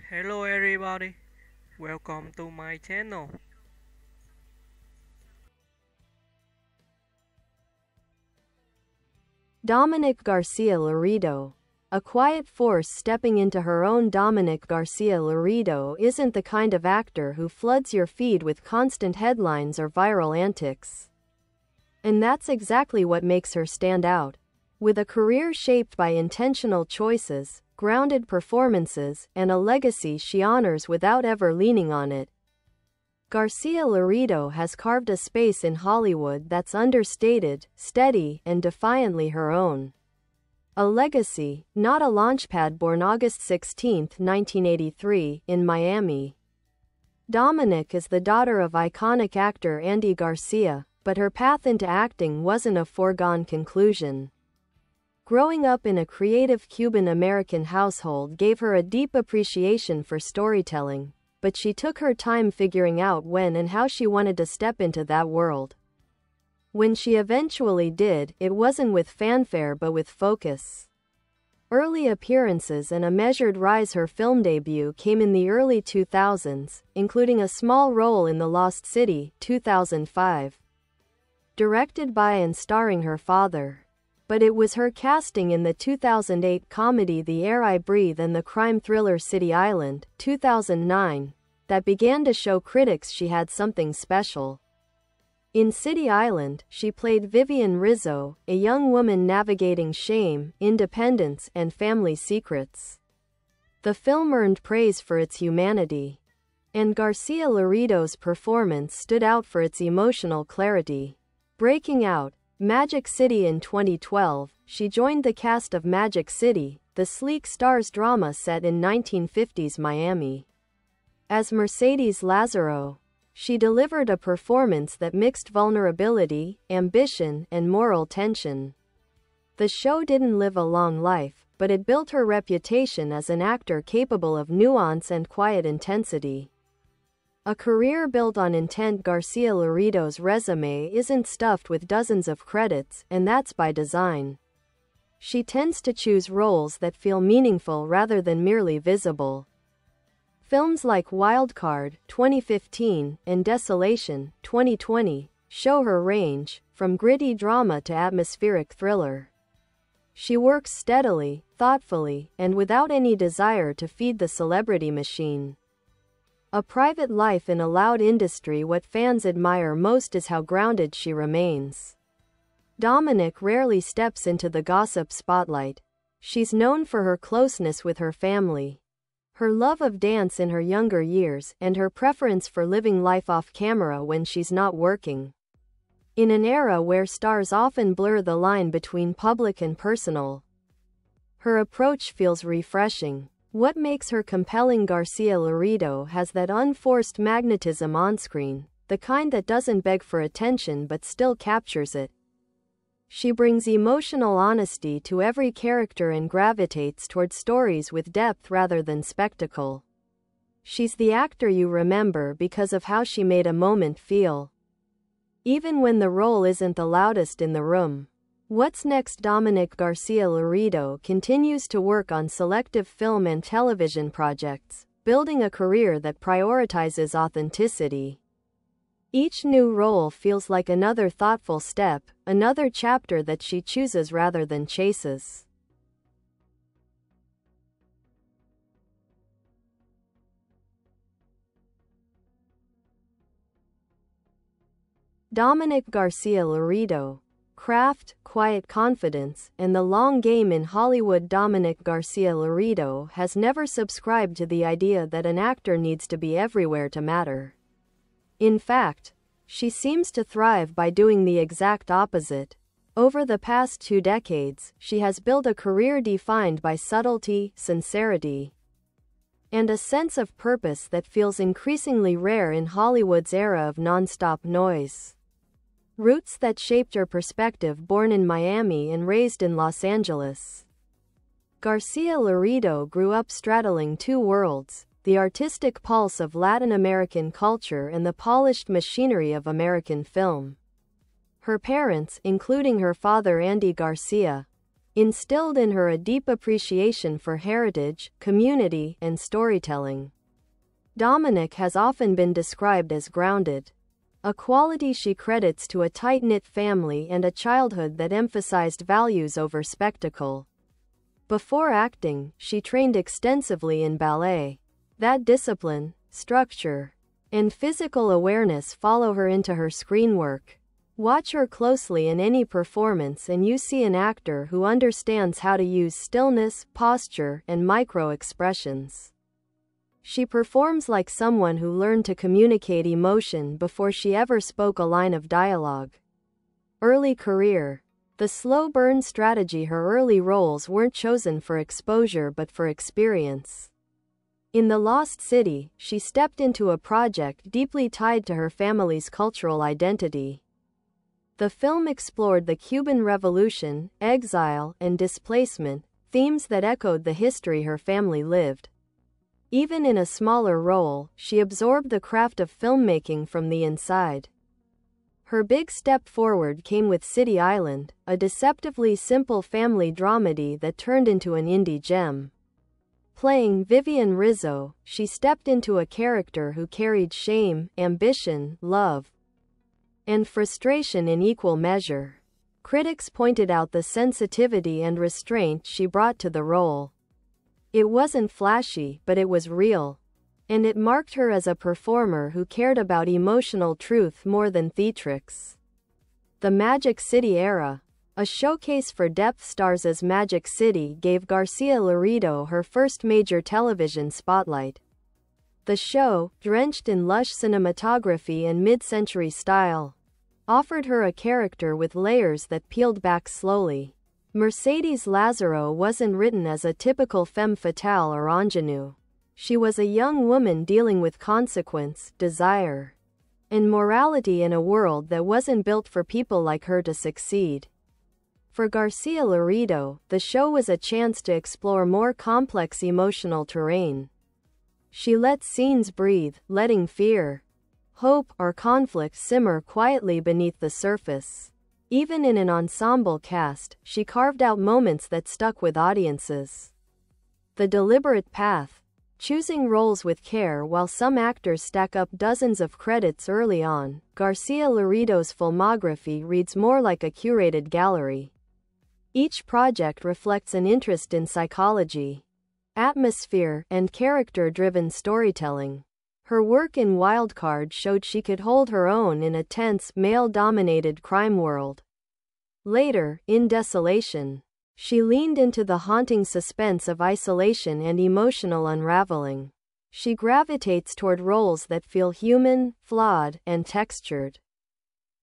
Hello everybody, welcome to my channel. Dominik Garcia-Lorido. A quiet force stepping into her own. Dominik Garcia-Lorido isn't the kind of actor who floods your feed with constant headlines or viral antics. And that's exactly what makes her stand out. With a career shaped by intentional choices, grounded performances, and a legacy she honors without ever leaning on it, Garcia-Lorido has carved a space in Hollywood that's understated, steady, and defiantly her own. A legacy, not a launchpad. Born August 16, 1983, in Miami, Dominik is the daughter of iconic actor Andy Garcia, but her path into acting wasn't a foregone conclusion. Growing up in a creative Cuban-American household gave her a deep appreciation for storytelling, but she took her time figuring out when and how she wanted to step into that world. When she eventually did, it wasn't with fanfare but with focus. Early appearances and a measured rise. Her film debut came in the early 2000s, including a small role in The Lost City, 2005. Directed by and starring her father. But it was her casting in the 2008 comedy The Air I Breathe and the crime thriller City Island, 2009, that began to show critics she had something special. In City Island, she played Vivian Rizzo, a young woman navigating shame, independence, and family secrets. The film earned praise for its humanity, and Garcia-Lorido's performance stood out for its emotional clarity. Breaking out Magic City in 2012, she joined the cast of Magic City, the sleek stars drama set in 1950s Miami. As Mercedes Lazaro, she delivered a performance that mixed vulnerability, ambition, and moral tension. The show didn't live a long life, but it built her reputation as an actor capable of nuance and quiet intensity. A career built on intent. Garcia-Lorido's resume isn't stuffed with dozens of credits, and that's by design. She tends to choose roles that feel meaningful rather than merely visible. Films like Wildcard, 2015, and Desolation, 2020, show her range, from gritty drama to atmospheric thriller. She works steadily, thoughtfully, and without any desire to feed the celebrity machine. A private life in a loud industry. What fans admire most is how grounded she remains. Dominik rarely steps into the gossip spotlight. She's known for her closeness with her family, her love of dance in her younger years, and her preference for living life off camera when she's not working. In an era where stars often blur the line between public and personal, her approach feels refreshing. What makes her compelling? Garcia-Lorido has that unforced magnetism onscreen, the kind that doesn't beg for attention but still captures it. She brings emotional honesty to every character and gravitates toward stories with depth rather than spectacle. She's the actor you remember because of how she made a moment feel, even when the role isn't the loudest in the room. What's next? Dominik Garcia-Lorido continues to work on selective film and television projects, building a career that prioritizes authenticity. Each new role feels like another thoughtful step, another chapter that she chooses rather than chases. Dominik Garcia-Lorido. Craft, quiet confidence, and the long game in Hollywood. Dominik Garcia-Lorido has never subscribed to the idea that an actor needs to be everywhere to matter. In fact, she seems to thrive by doing the exact opposite. Over the past 2 decades, she has built a career defined by subtlety, sincerity, and a sense of purpose that feels increasingly rare in Hollywood's era of nonstop noise. Roots that shaped her perspective. Born in Miami and raised in Los Angeles, Garcia-Lorido grew up straddling 2 worlds, the artistic pulse of Latin American culture and the polished machinery of American film. Her parents, including her father Andy Garcia, instilled in her a deep appreciation for heritage, community, and storytelling. Dominik has often been described as grounded, a quality she credits to a tight-knit family and a childhood that emphasized values over spectacle. Before acting, she trained extensively in ballet. That discipline, structure, and physical awareness follow her into her screen work. Watch her closely in any performance and you see an actor who understands how to use stillness, posture, and micro-expressions. She performs like someone who learned to communicate emotion before she ever spoke a line of dialogue. Early career. The slow burn strategy. Her early roles weren't chosen for exposure but for experience. In The Lost City, she stepped into a project deeply tied to her family's cultural identity. The film explored the Cuban Revolution, exile, and displacement, themes that echoed the history her family lived. Even in a smaller role, she absorbed the craft of filmmaking from the inside. Her big step forward came with City Island, a deceptively simple family dramedy that turned into an indie gem. Playing Vivian Rizzo, she stepped into a character who carried shame, ambition, love, and frustration in equal measure. Critics pointed out the sensitivity and restraint she brought to the role. It wasn't flashy, but it was real. And it marked her as a performer who cared about emotional truth more than theatrics. The Magic City era. A showcase for depth stars as Magic City gave Garcia-Lorido her first major television spotlight. The show, drenched in lush cinematography and mid-century style, offered her a character with layers that peeled back slowly. Mercedes Lazaro wasn't written as a typical femme fatale or ingenue. She was a young woman dealing with consequence, desire, and morality in a world that wasn't built for people like her to succeed. For Garcia-Lorido, the show was a chance to explore more complex emotional terrain. She let scenes breathe, letting fear, hope, or conflict simmer quietly beneath the surface. Even in an ensemble cast, she carved out moments that stuck with audiences. The deliberate path. Choosing roles with care. While some actors stack up dozens of credits early on, Garcia-Lorido's filmography reads more like a curated gallery. Each project reflects an interest in psychology, atmosphere, and character-driven storytelling. Her work in Wildcard showed she could hold her own in a tense, male-dominated crime world. Later, in Desolation, she leaned into the haunting suspense of isolation and emotional unraveling. She gravitates toward roles that feel human, flawed, and textured.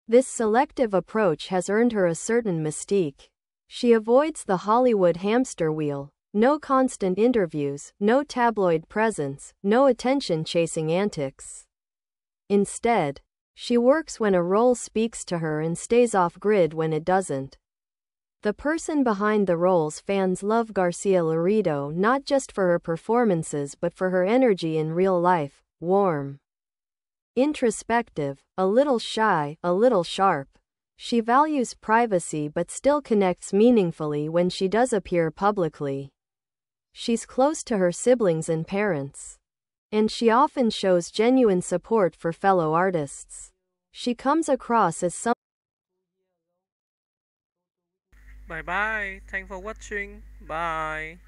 This selective approach has earned her a certain mystique. She avoids the Hollywood hamster wheel. No constant interviews, no tabloid presence, no attention-chasing antics. Instead, she works when a role speaks to her and stays off-grid when it doesn't. The person behind the roles. Fans love Garcia-Lorido not just for her performances but for her energy in real life, warm, introspective, a little shy, a little sharp. She values privacy but still connects meaningfully when she does appear publicly. She's close to her siblings and parents, and she often shows genuine support for fellow artists. She comes across as some. Bye bye. Thanks for watching. Bye.